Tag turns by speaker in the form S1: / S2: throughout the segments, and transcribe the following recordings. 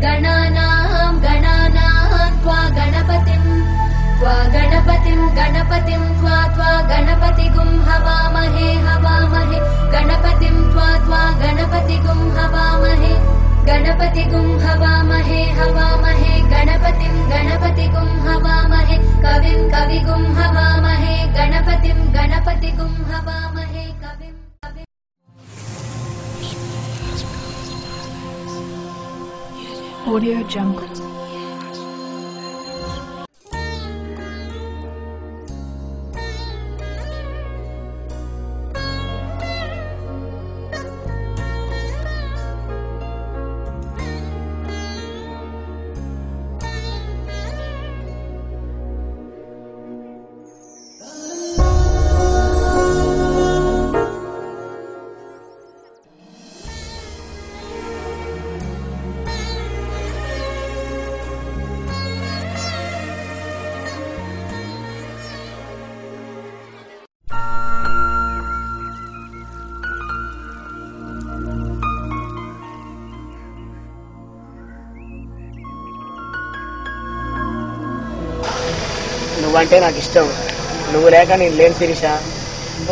S1: गणानां त्वा गणपतिं त्वा गणपतिगुं हवामहे गणपतिं त्वा गणपतिगुं हवामहे गणपतिगुं हवामहे गणपतिगुं हवामहे कविगुं हवामहे गणपतिगुं हवामहे
S2: Audio Jungle.
S3: నువ్వంటే నాకు ఇష్టం, నువ్వు లేక నేను లేను శిరీష.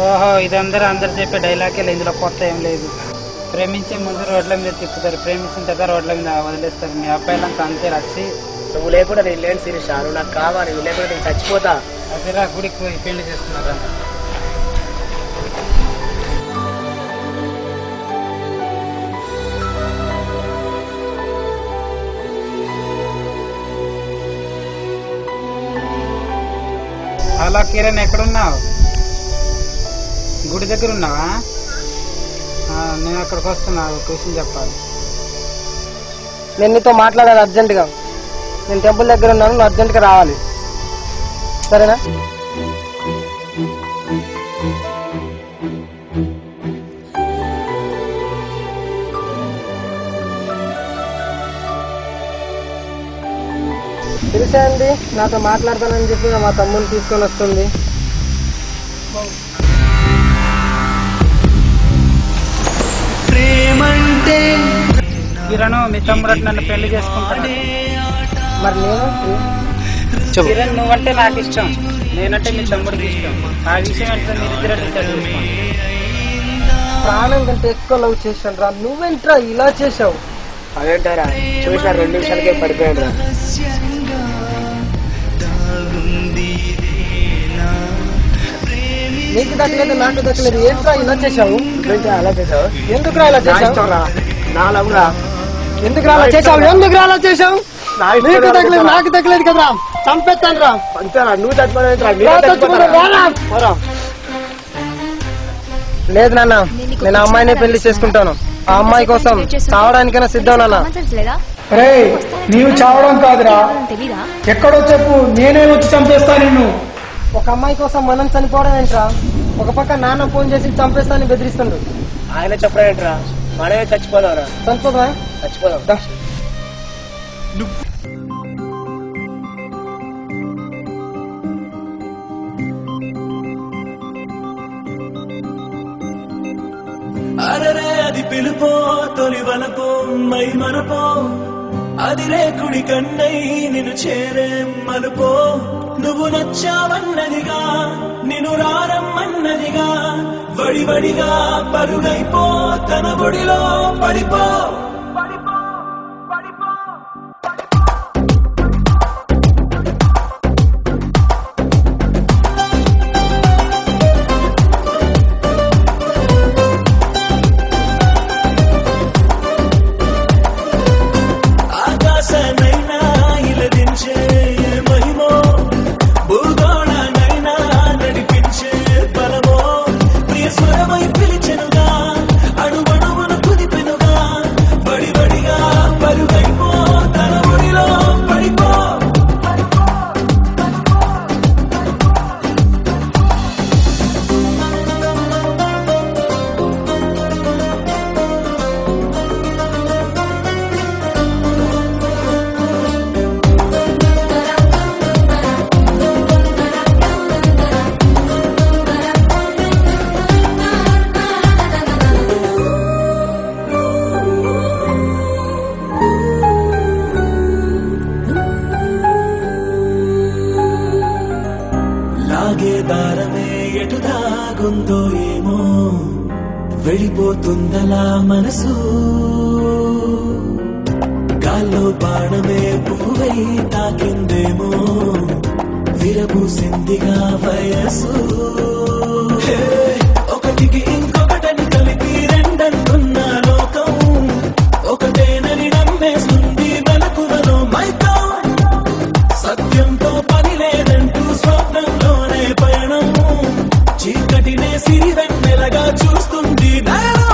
S4: ఓహో, ఇదందరూ అందరు చెప్పే డైలాగే, ఇందులో కొత్త ఏం లేదు. ప్రేమించే ముందు రోడ్ల మీద తిప్పుతారు, ప్రేమించిన తర్వాత రోడ్ల మీద వదిలేస్తారు. మీ అబ్బాయిలంతా అంతే రచ్చి.
S3: నువ్వు లేకుండా నేను లేను శిరీష, నువ్వు నాకు కావాలి, నువ్వు లేకుండా నేను చచ్చిపోతా.
S4: అదేరా గుడికి పోయి పెళ్లి చేస్తున్నారా? హలో కిరణ్, ఎక్కడున్నావు? గుడి దగ్గర ఉన్నావా? నేను అక్కడికి వస్తున్నా, క్వశ్చన్ చెప్పాలి.
S3: నేను నీతో మాట్లాడాలి అర్జెంటుగా. నేను టెంపుల్ దగ్గర ఉన్నాను, నువ్వు అర్జెంటుగా రావాలి, సరేనా? తెలుసా అండి, నాతో మాట్లాడతానని చెప్పి మా తమ్ముని తీసుకొని వస్తుంది.
S4: కిరణ్, మీ తమ్ముడు నన్ను పెళ్లి చేసుకుంటాను.
S3: మరి నేను
S4: కిరణ్, నువ్వంటే నాకు ఇష్టం, నేనంటే మీ తమ్ముడికి ఇష్టం. ఆ విషయం అంటే మీరిద్దరు డిసైడ్ చేసుకోండి.
S3: ప్రాణం కంటే ఎక్కువ లవ్ చేశాను రా, నువ్వేంట్రా ఇలా చేసావు? అదేంటారా, చూసిన 2 నిమిషాలకే పడిపోయాడు రా. నీకు దక్కలేదు, నాకు దక్కలేదు, ఏంట్రా ఇలా చేసావు? అలా చేసావు? ఎందుకురా ఇలా చేసావు? నా లవ్ రా. ఎందుకు అలా చేసావు? ఎందుకు అలా చేసావు? నీకు తగ్గలేదు, నాకు తగ్గలేదు కదరా, చంపేస్తాను రా. అంతేరా, నువ్వు చచ్చిపోరా. లేదు నాన్న, నేను ఆ అమ్మాయినే పెళ్లి చేసుకుంటాను. ఆ అమ్మాయి కోసం చావడానికైనా సిద్ధం నాన్న.
S5: రే, నీవు చావడం కాదురా, ఎక్కడో చెప్పు, నేనే వచ్చి చంపేస్తా నిన్ను.
S3: ఒక అమ్మాయి కోసం మనం చనిపోవడం ఏంట్రా? ఒక పక్క నాన్న ఫోన్ చేసి చంపేస్తానని బెదిరిస్తుండ్రు. ఆయన చెప్పడం ఏంట్రా? మనమే చచ్చిపోదాంరా. చచ్చిపోదా? చచ్చిపోదాం.
S6: అరరే అది పిలుపో, తొలి వలపో, మై మనపో, అది రేకుడి కన్నై నిన్ను చేరే మలుపో. నువ్వు నచ్చావన్నదిగా, నిన్ను రారమ్మన్నదిగా, వడివడిగా పరుగైపో, తన ఒడిలో పడిపో. ఆకాశనైనా ఇలదించే మహిమో, భూగోళనైనా నడిపించే బలమో, ప్రియ స్వరమై పిలిచెనుగా, అణువణువును కుదిపెనుగా, తిరుగుతుందలా మనసు గాల్లో బాణమే పువ్వై తాకిందేమో విరబూసిందిగా వయసు ఒకటికి ఇంకొకటని కలిపి రెండంటున్న లోకం ఒకటేనని నమ్మేస్తుంది వెలుకులలో మైకం సత్యంతో పని లేదంటూ స్వప్నంలోనే పయనం చీకటినే సిరివెన్నెలగా చూస్తుంది నయనం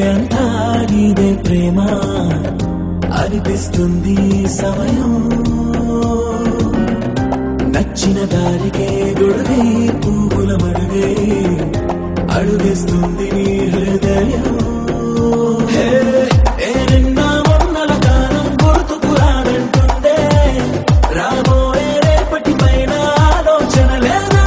S6: అంతా నీదే ప్రేమ అనిపిస్తుంది సమయం నచ్చిన దారికే గొడుగై పువ్వుల మడుగై అడుగేస్తుంది నీ హృదయం ఏనన్నా మొన్నల కాలం గుర్తుకు రానంటుందే రాబోయే రేపటి పైన ఆలోచన లేదా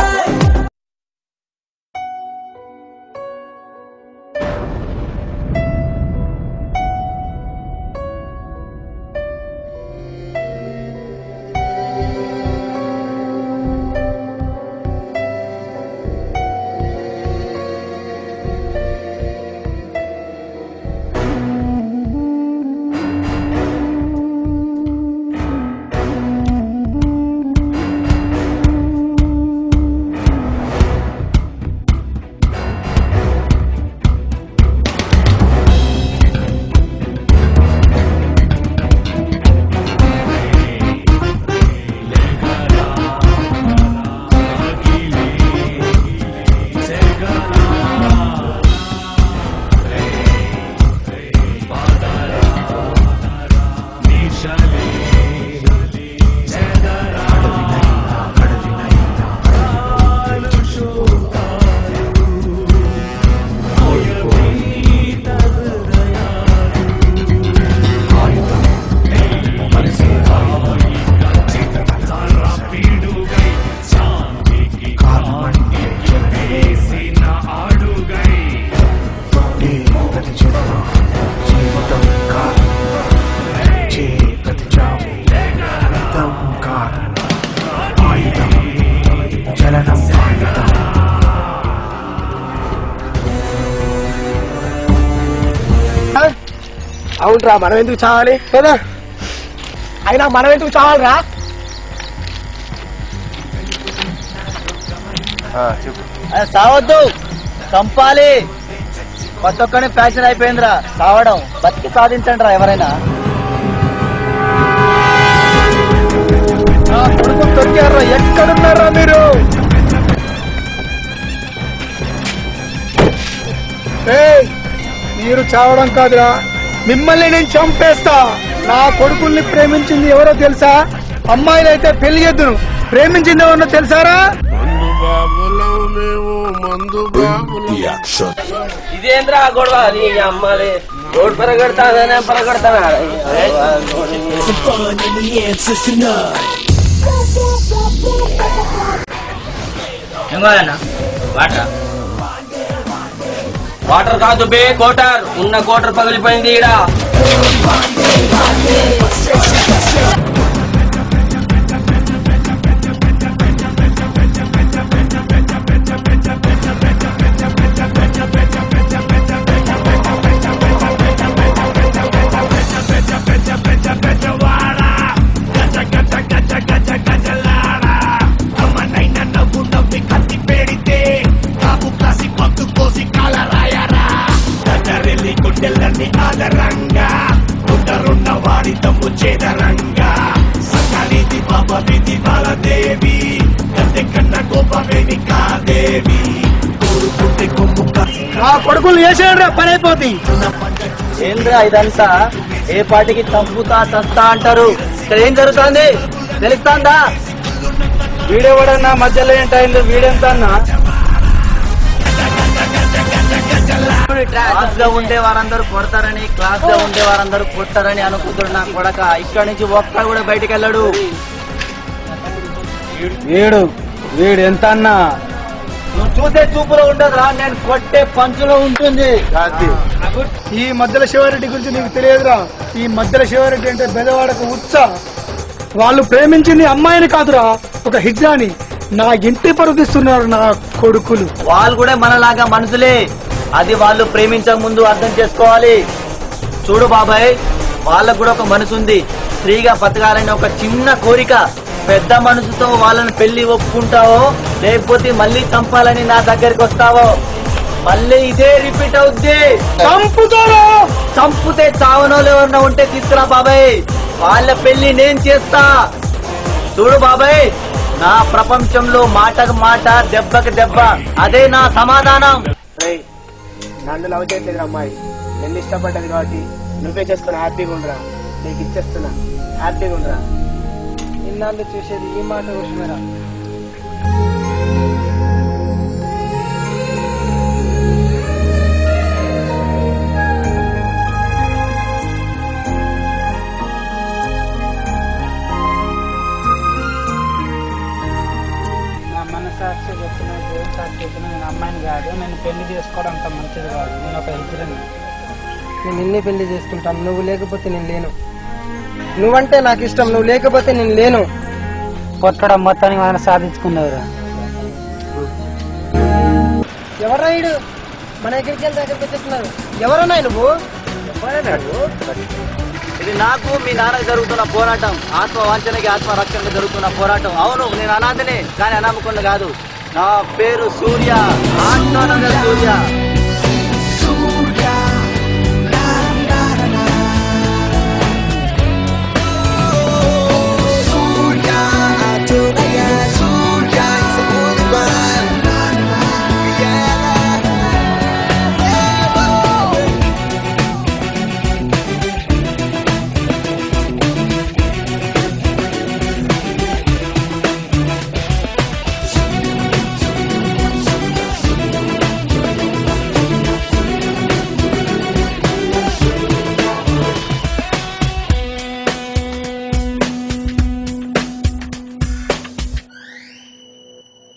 S3: అవునరా మనం ఎందుకు చావాలి కదా అయినా మనం ఎందుకు చావాలరా
S2: సావద్దు చంపాలి కొత్త ఒక్కనే ఫ్యాషన్ అయిపోయిందిరా సావడం బతికి సాధించండి రా ఎవరైనా
S3: కొడుకు దొరికారా ఎక్కడున్నారా మీరు మీరు చావడం కాదురా మిమ్మల్ని నేను చంపేస్తా నా కొడుకుల్ని ప్రేమించింది ఎవరో తెలుసా అమ్మాయిలైతే పెళ్లి చేద్దును ప్రేమించింది ఎవరో తెలుసారా
S2: ఇదేంద్రా గొడవ నీ అమ్మాలి రోడ్ పరగడతానే పరగడతానా వాటర్ కాదు బే కోటర్ ఉన్న కోటర్ పగిలిపోయింది ఈడ ఆదరంగా ఉండరున్న వారి తమ్ము చేదరంగా సకలిది పాప విధి బాలదేవి గద్దె కన్న గోపవేమి కాదేవి కోరుకుంటే కొమ్ము
S3: నా కొడుకులు వేసేయండి పని అయిపోతుంది
S2: ఏంద్రా ఇదంతా ఏ పాటికి చంపుతా చస్తా అంటారు ఇక్కడ ఏం జరుగుతుంది తెలుస్తుందా
S3: వీడెవడన్నా మధ్యలో ఏంటైంది వీడెంత అన్నా
S2: క్లాస్ గా ఉండే వారందరూ కొడతారని క్లాస్ గా ఉండే వారందరూ కొట్టారని అనుకుంటారు నా కొడక. ఇక్కడ నుంచి ఒక్క కూడా బయటికి వెళ్ళాడు.
S3: వీడు ఎంత అన్నా
S2: నువ్వు చూసే చూపులో ఉండదురా, నేను కొట్టే పంచులో ఉంటుంది.
S5: ఈ మధ్యల శివారెడ్డి గురించి నీకు తెలియదురా. ఈ మధ్యల శివారెడ్డి అంటే బెదవాడకు ఉత్స. వాళ్ళు ప్రేమించింది అమ్మాయిని కాదురా, ఒక హిజ్రాని. నా ఇంటి పరుగిస్తున్నారు నా కొడుకులు.
S2: వాళ్ళు కూడా మనలాగా మనుషులే, అది వాళ్ళు ప్రేమించక ముందు అర్థం చేసుకోవాలి. చూడు బాబాయ్, వాళ్ళకు కూడా ఒక మనసు ఉంది. స్త్రీగా బతకాలని ఒక చిన్న కోరిక. పెద్ద మనసుతో వాళ్ళని పెళ్లి ఒప్పుకుంటావో లేకపోతే మళ్ళీ చంపాలని నా దగ్గరికి వస్తావో మళ్ళీ ఇదే రిపీట్ అవుద్ది.
S5: చంపుతారా?
S2: చంపుతే చావనోళ్ళు ఎవరన్నా ఉంటే తీసుకురా బాబాయ్, వాళ్ళ పెళ్లి నేను చేస్తా. చూడు బాబాయ్, నా ప్రపంచంలో మాటకు మాట, దెబ్బకి దెబ్బ, అదే నా సమాధానం.
S3: నన్ను లవ్ చేయట్లేదు అమ్మాయి, నిన్ను ఇష్టపడ్డది కాబట్టి నువ్వే చేసుకున్నా. హ్యాపీగా ఉండరా, నీకు ఇచ్చేస్తున్నా. హ్యాపీగా ఉండరా. ఇన్నాళ్ళు చూసేది ఈ మాట కోసమేరా.
S4: నా మనసాక్షి చెప్పిన దేవుని సాక్షి చెప్పిన నేను అమ్మాయిని కాదు, నేను పెళ్లి చేసుకోవడం అంత మంచిది కాదు. నేను ఒక హిజ్రని.
S3: నేను నిన్నే పెళ్లి చేసుకుంటాను, నువ్వు లేకపోతే నేను లేను. నువ్వంటే నాకు ఇష్టం, నువ్వు లేకపోతే నేను లేను.
S4: కొట్టడం మొత్తానికి మనం సాధించుకున్నావురా.
S3: ఎవరా ఇడు మన దగ్గరికి వెళ్తే దగ్గరికి వచ్చేస్తున్నారు? ఎవరన్నా నువ్వు?
S2: ఇది నాకు మీ నాన్నకి జరుగుతున్న పోరాటం, ఆత్మ వాంఛనకి ఆత్మ రక్షణకి జరుగుతున్న పోరాటం. అవును, నేను అనాథనే, కానీ అనామకుండా కాదు. నా పేరు సూర్య, ఆత్మనగర్ సూర్య.